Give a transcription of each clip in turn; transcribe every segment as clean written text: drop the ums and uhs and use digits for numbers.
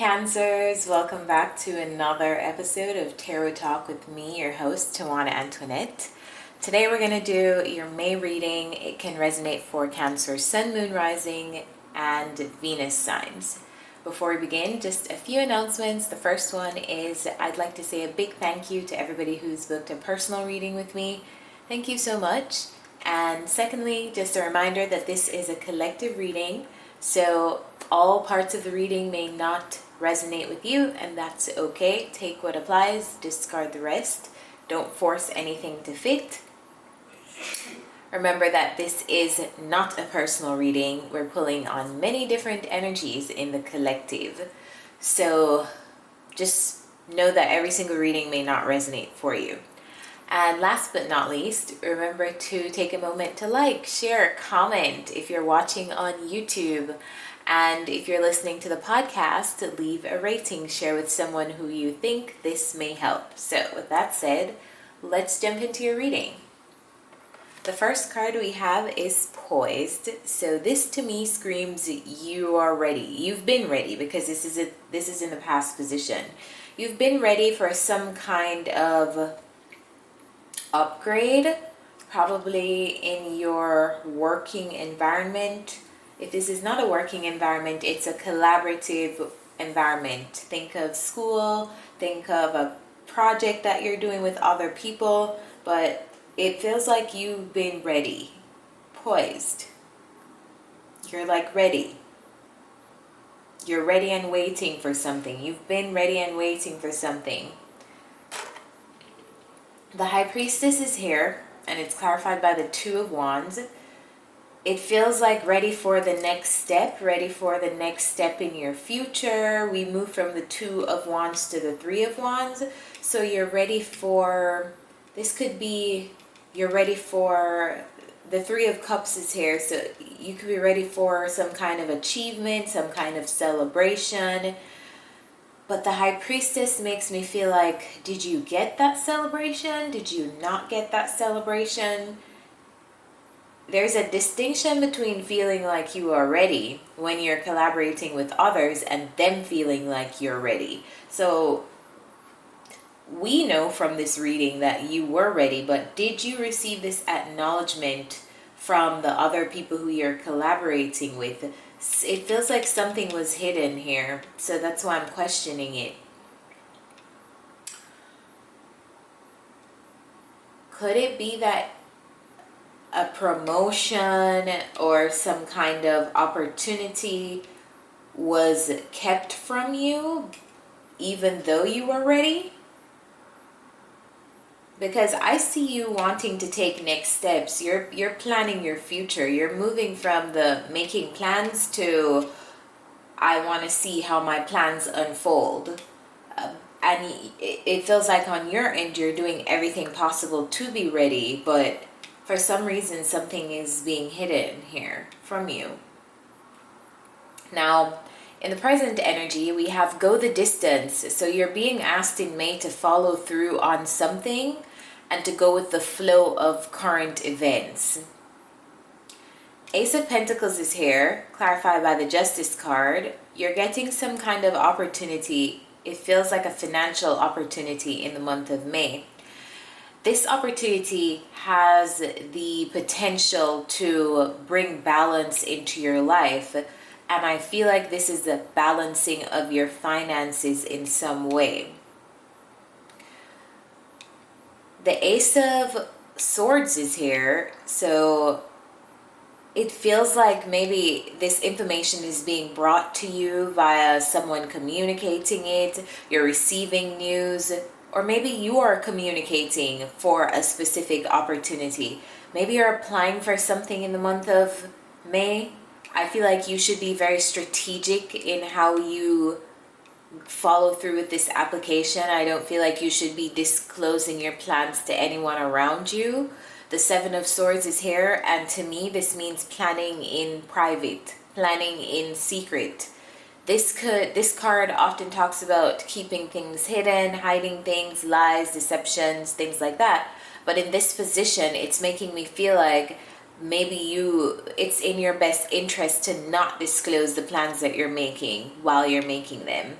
Cancers, welcome back to another episode of Tarot Talk with me, your host, Tawanantoinette. Today we're going to do your May reading. It can resonate for Cancer, Sun, Moon, Rising, and Venus signs. Before we begin, just a few announcements. The first one is I'd like to say a big thank you to everybody who's booked a personal reading with me. Thank you so much. And secondly, just a reminder that this is a collective reading, so all parts of the reading may not resonate with you, and that's okay. Take what applies, discard the rest. Don't force anything to fit. Remember that this is not a personal reading. We're pulling on many different energies in the collective. So just know that every single reading may not resonate for you. And last but not least, remember to take a moment to like, share, comment if you're watching on YouTube. And if you're listening to the podcast, leave a rating, share with someone who you think this may help. So with that said, let's jump into your reading. The first card we have is Poised. So this to me screams you are ready. You've been ready because this is in the past position. You've been ready for some kind of upgrade, probably in your working environment. If this is not a working environment, it's a collaborative environment. Think of school, think of a project that you're doing with other people, but it feels like you've been ready, poised. You're like ready. You're ready and waiting for something. You've been ready and waiting for something. The High Priestess is here, and it's clarified by the Two of Wands. It feels like ready for the next step, in your future. We move from the Two of Wands to the Three of Wands. So you're ready for, this could be, you're ready for, the Three of Cups is here. So you could be ready for some kind of achievement, some kind of celebration. But the High Priestess makes me feel like, did you get that celebration? Did you not get that celebration? There's a distinction between feeling like you are ready when you're collaborating with others and them feeling like you're ready. So we know from this reading that you were ready, but did you receive this acknowledgement from the other people who you're collaborating with? It feels like something was hidden here, so that's why I'm questioning it. Could it be that a promotion or some kind of opportunity was kept from you even though you were ready? Because I see you wanting to take next steps. You're planning your future. You're moving from the making plans to I want to see how my plans unfold. And it feels like on your end you're doing everything possible to be ready, but for some reason something is being hidden here from you. Now, in the present energy, we have go the distance. So you're being asked in May to follow through on something and to go with the flow of current events. Ace of Pentacles is here, clarified by the Justice card. You're getting some kind of opportunity. It feels like a financial opportunity in the month of May. This opportunity has the potential to bring balance into your life. And I feel like this is the balancing of your finances in some way. The Ace of Swords is here. So it feels like maybe this information is being brought to you via someone communicating it. You're receiving news. Or maybe you are communicating for a specific opportunity. Maybe you're applying for something in the month of May. I feel like you should be very strategic in how you follow through with this application. I don't feel like you should be disclosing your plans to anyone around you. The Seven of Swords is here, and to me this means planning in private, planning in secret. This card often talks about keeping things hidden, hiding things, lies, deceptions, things like that. But in this position, it's making me feel like maybe it's in your best interest to not disclose the plans that you're making while you're making them.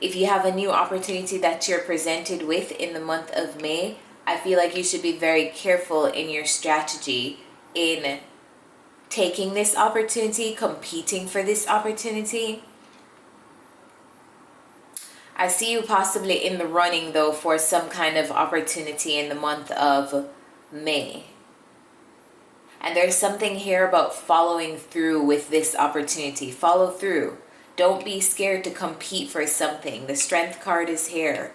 If you have a new opportunity that you're presented with in the month of May, I feel like you should be very careful in your strategy in taking this opportunity, competing for this opportunity. I see you possibly in the running though for some kind of opportunity in the month of May. And there's something here about following through with this opportunity. Follow through. Don't be scared to compete for something. The Strength card is here.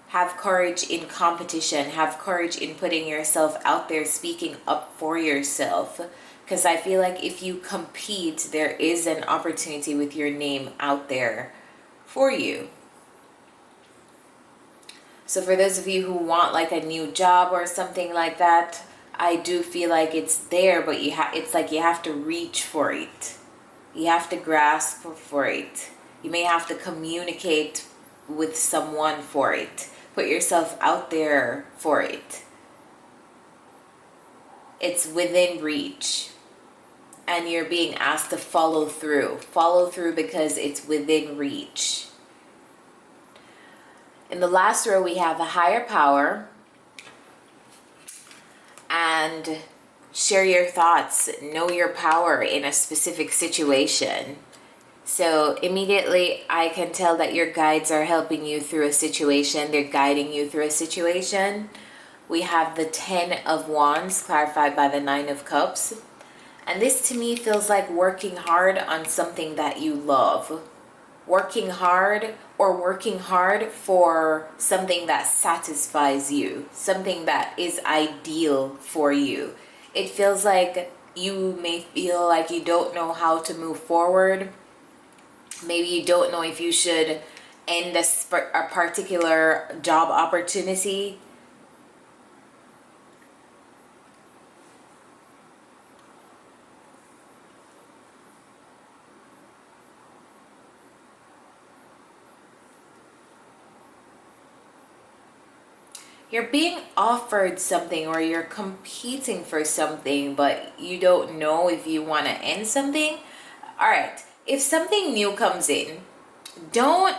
Have courage in competition. Have courage in putting yourself out there, speaking up for yourself. Because I feel like if you compete, there is an opportunity with your name out there for you. So for those of you who want like a new job or something like that, I do feel like it's there, but it's like you have to reach for it. You have to grasp for it. You may have to communicate with someone for it. Put yourself out there for it. It's within reach. And you're being asked to follow through. Follow through because it's within reach. In the last row, we have a higher power. And share your thoughts, know your power in a specific situation. So immediately I can tell that your guides are helping you through a situation. They're guiding you through a situation. We have the 10 of Wands clarified by the 9 of Cups. And this to me feels like working hard on something that you love. Working hard or working hard for something that satisfies you, something that is ideal for you. It feels like you may feel like you don't know how to move forward. Maybe you don't know if you should end a particular job opportunity. You're being offered something or you're competing for something, but you don't know if you want to end something. All right, if something new comes in, don't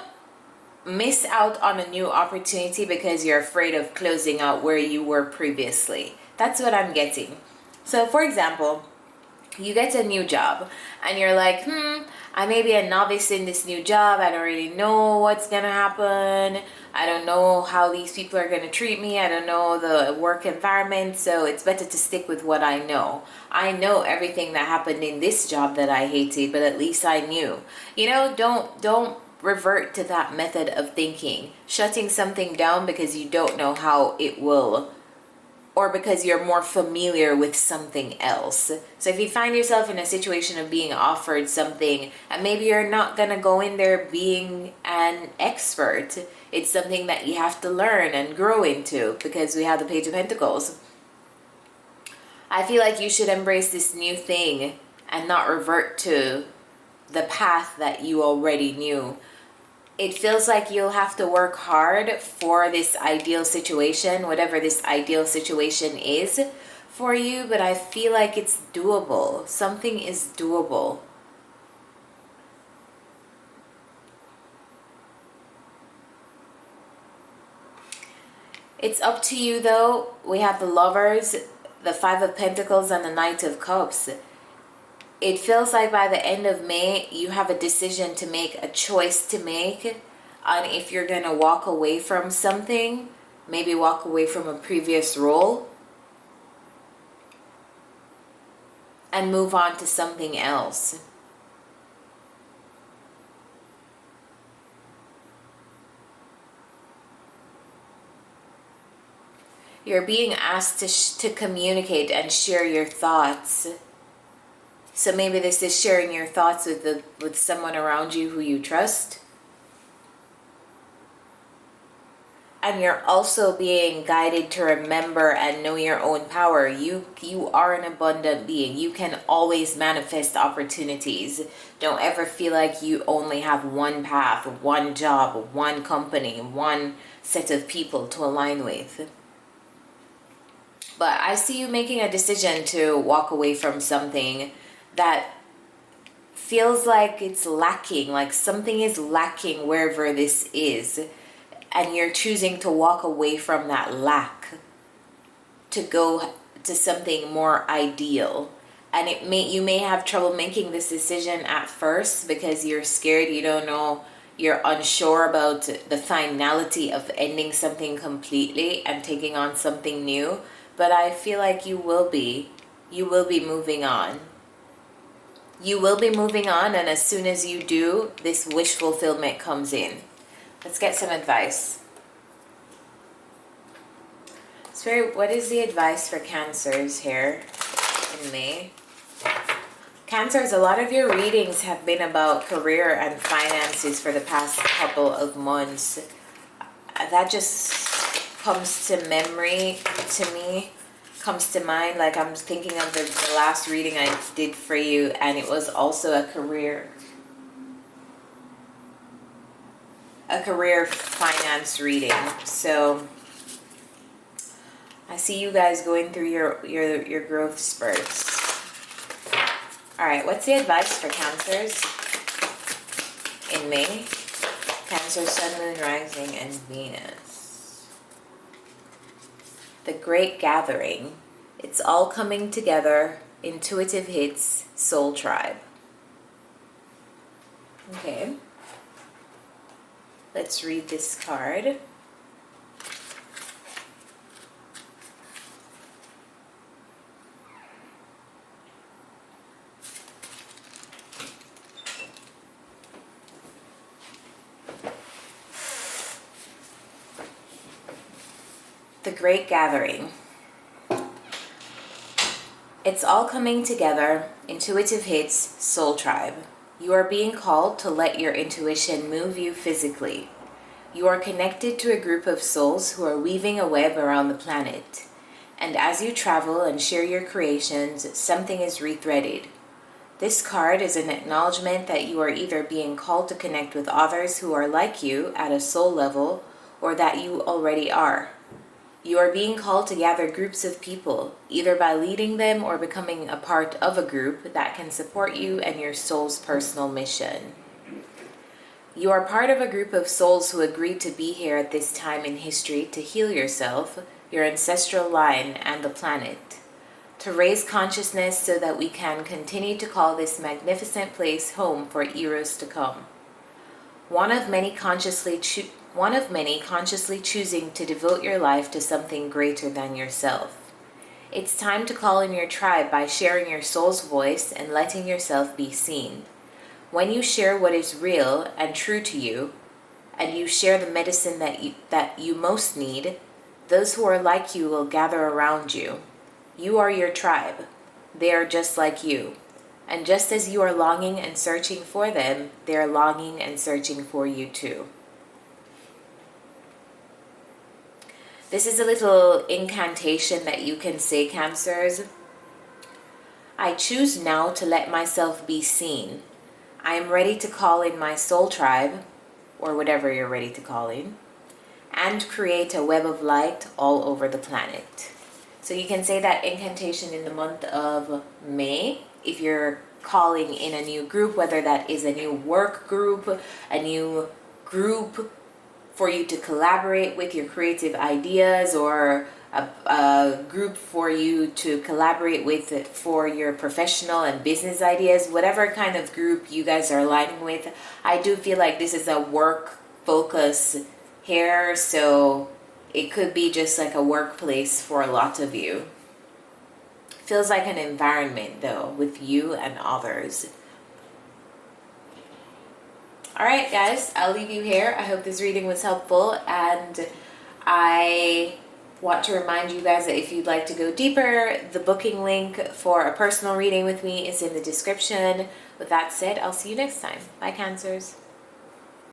miss out on a new opportunity because you're afraid of closing out where you were previously. That's what I'm getting. So for example, you get a new job and you're like, I may be a novice in this new job. I don't really know what's gonna happen. I don't know how these people are gonna treat me. I don't know the work environment, so it's better to stick with what I know. I know everything that happened in this job that I hated, but at least I knew. You know, don't revert to that method of thinking. Shutting something down because you don't know how it will, or because you're more familiar with something else. So if you find yourself in a situation of being offered something and maybe you're not gonna go in there being an expert, it's something that you have to learn and grow into because we have the Page of Pentacles. I feel like you should embrace this new thing and not revert to the path that you already knew. It feels like you'll have to work hard for this ideal situation, whatever this ideal situation is for you, but I feel like it's doable. Something is doable. It's up to you though. We have the Lovers, the 5 of Pentacles, and the Knight of Cups. It feels like by the end of May, you have a decision to make, a choice to make on if you're going to walk away from something, maybe walk away from a previous role and move on to something else. You're being asked to communicate and share your thoughts. So maybe this is sharing your thoughts with someone around you who you trust. And you're also being guided to remember and know your own power. You are an abundant being. You can always manifest opportunities. Don't ever feel like you only have one path, one job, one company, one set of people to align with. But I see you making a decision to walk away from something that feels like it's lacking, like something is lacking wherever this is, and you're choosing to walk away from that lack to go to something more ideal. And you may have trouble making this decision at first because you're scared, you don't know, you're unsure about the finality of ending something completely and taking on something new. But I feel like you will be moving on. You will be moving on, and as soon as you do, this wish fulfillment comes in. Let's get some advice. What is the advice for Cancers here in May? Cancers, a lot of your readings have been about career and finances for the past couple of months. That just comes to memory to me, comes to mind. Like I'm thinking of the last reading I did for you, and it was also a career finance reading. So I see you guys going through your growth spurts. All right, what's the advice for Cancers in May? Cancer, Sun, Moon, Rising, and Venus. The Great Gathering. It's all coming together. Intuitive hits. Soul Tribe. Okay. Let's read this card. The Great Gathering. It's all coming together. Intuitive hits. Soul Tribe. You are being called to let your intuition move you physically. You are connected to a group of souls who are weaving a web around the planet. And as you travel and share your creations, something is rethreaded. This card is an acknowledgement that you are either being called to connect with others who are like you at a soul level, or that you already are. You are being called to gather groups of people, either by leading them or becoming a part of a group that can support you and your soul's personal mission. You are part of a group of souls who agreed to be here at this time in history to heal yourself, your ancestral line, and the planet. To raise consciousness so that we can continue to call this magnificent place home for eras to come. One of many consciously choosing to devote your life to something greater than yourself. It's time to call in your tribe by sharing your soul's voice and letting yourself be seen. When you share what is real and true to you, and you share the medicine that you most need, those who are like you will gather around you. You are your tribe. They are just like you. And just as you are longing and searching for them, they are longing and searching for you too. This is a little incantation that you can say, Cancers. I choose now to let myself be seen. I am ready to call in my soul tribe, or whatever you're ready to call in, and create a web of light all over the planet. So you can say that incantation in the month of May if you're calling in a new group, whether that is a new work group, a new group for you to collaborate with your creative ideas, or a group for you to collaborate with for your professional and business ideas, whatever kind of group you guys are aligning with. I do feel like this is a work focus here, so it could be just like a workplace for a lot of you. Feels like an environment though, with you and others. Alright guys, I'll leave you here. I hope this reading was helpful, and I want to remind you guys that if you'd like to go deeper, the booking link for a personal reading with me is in the description. With that said, I'll see you next time. Bye, Cancers.